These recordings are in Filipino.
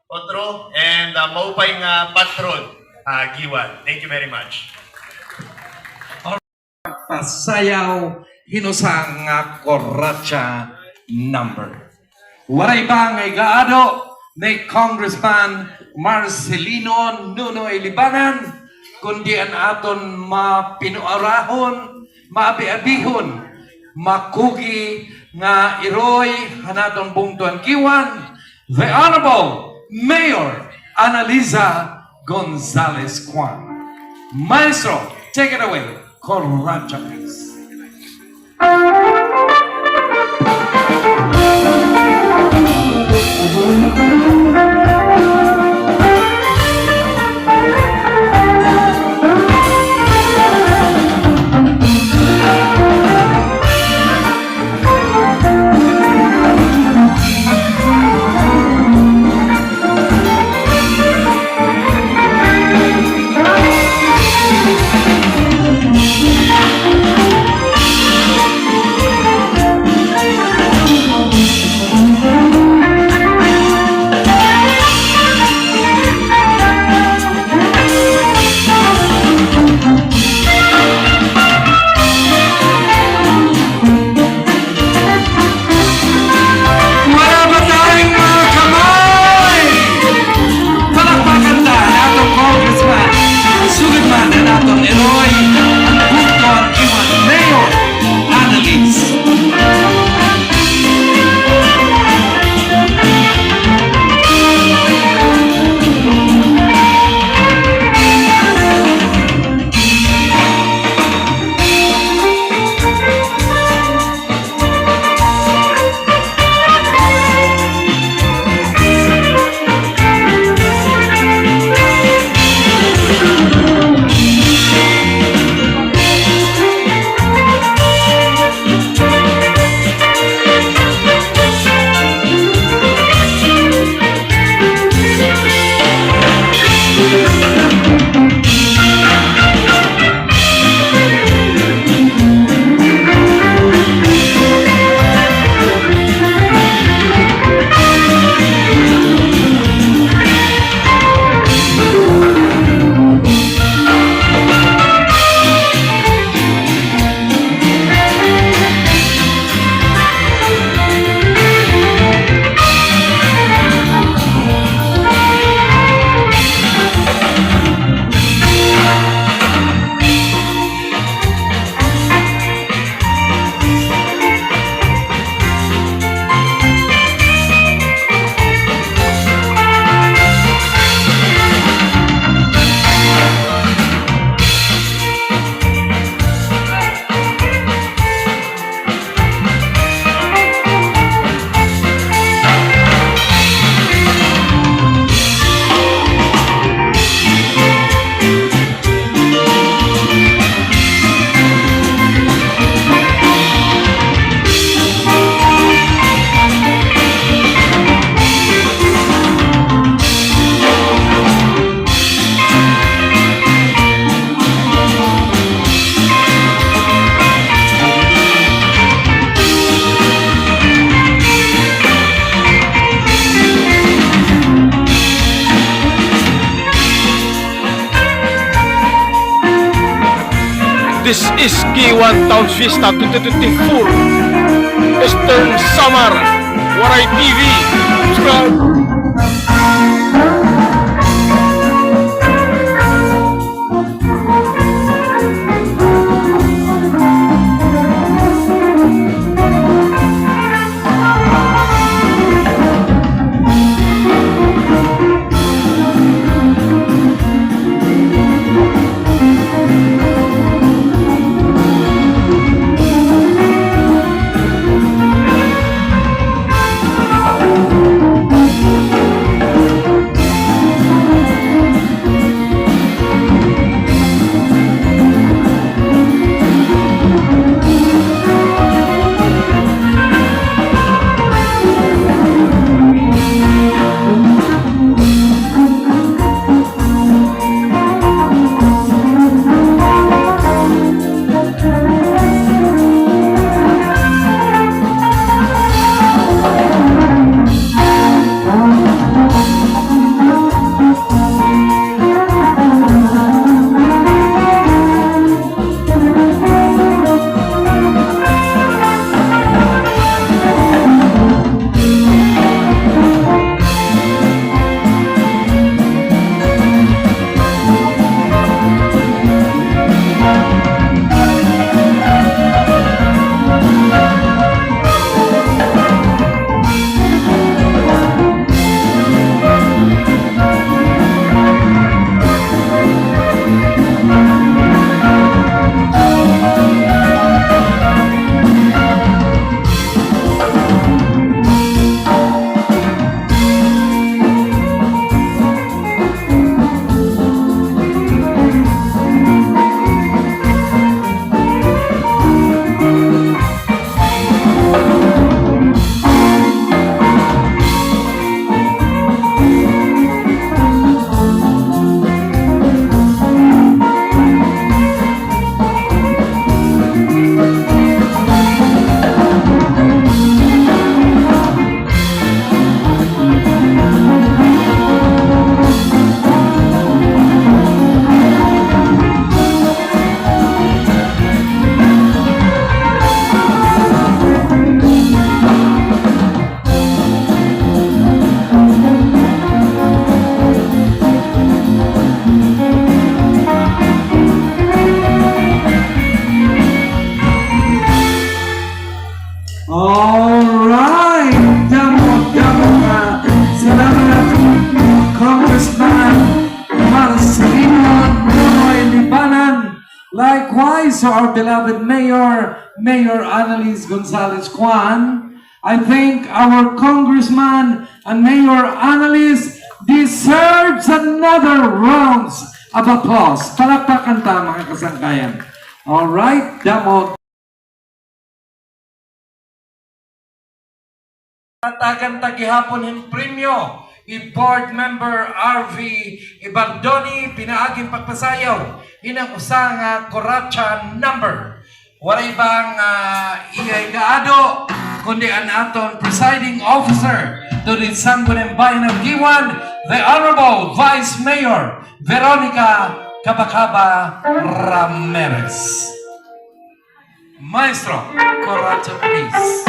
Otro, and maupay nga patron, Giwan. Thank you very much. Pasayaw hinusang nga Kuratsa number. Waray ba nga igaado ni Congressman Marcelino Nunoy Libanan kundi an aton mapinuarahon, maabi-abihon, makugi nga iroy hanaton bungtuan Giwan, the Honorable Mayor Analiza Gonzalez Kwan. Maestro, take it away. Kuratsa, please. This is G1 Town Fiesta 2024. Eastern Samar, Waray TV. Subscribe. Likewise, to our beloved Mayor Annalise Gonzalez Juan, I think our Congressman and Mayor Annalise deserves another rounds of applause. Palakpakan ta, mga kasangkayan. All right, damo. Tatagan tagihapon ng premyo, i-board member RV Ibardoni, pinaaging pagpasayaw, inang usang Kuratsa number. Walay bang iyay gaado, kundi ang aton presiding officer to the Sangguniang Bayan of Giwan, the Honorable Vice Mayor Veronica Cabacaba Ramirez. Maestro, Kuratsa please.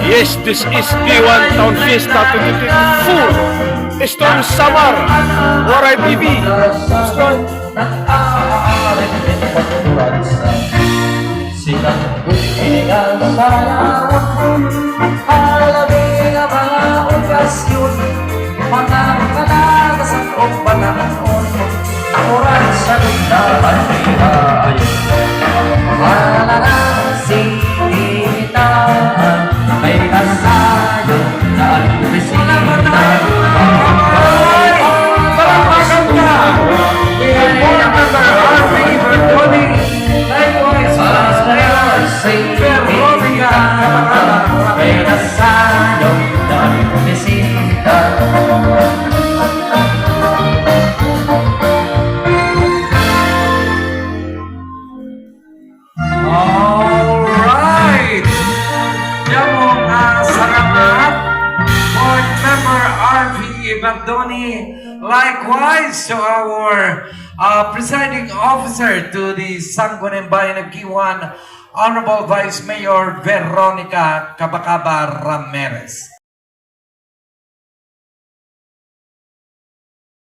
Yes, this is Giwan Town Fiesta 2024. Eastern Samar, Waray TV. Sikat kuligan sa yaon, halabing ang mga okasyon, mga kalagasan o panahon, nakuran sa ganda at ihayon. Malalasitan, may kasayo na bisita. Alright! Jamong salamat, Board Member RV Ibardoni. Likewise to our presiding officer to the Sangguniang Bayan of Giwan, Honorable Vice Mayor Veronica Cabacaba Ramirez.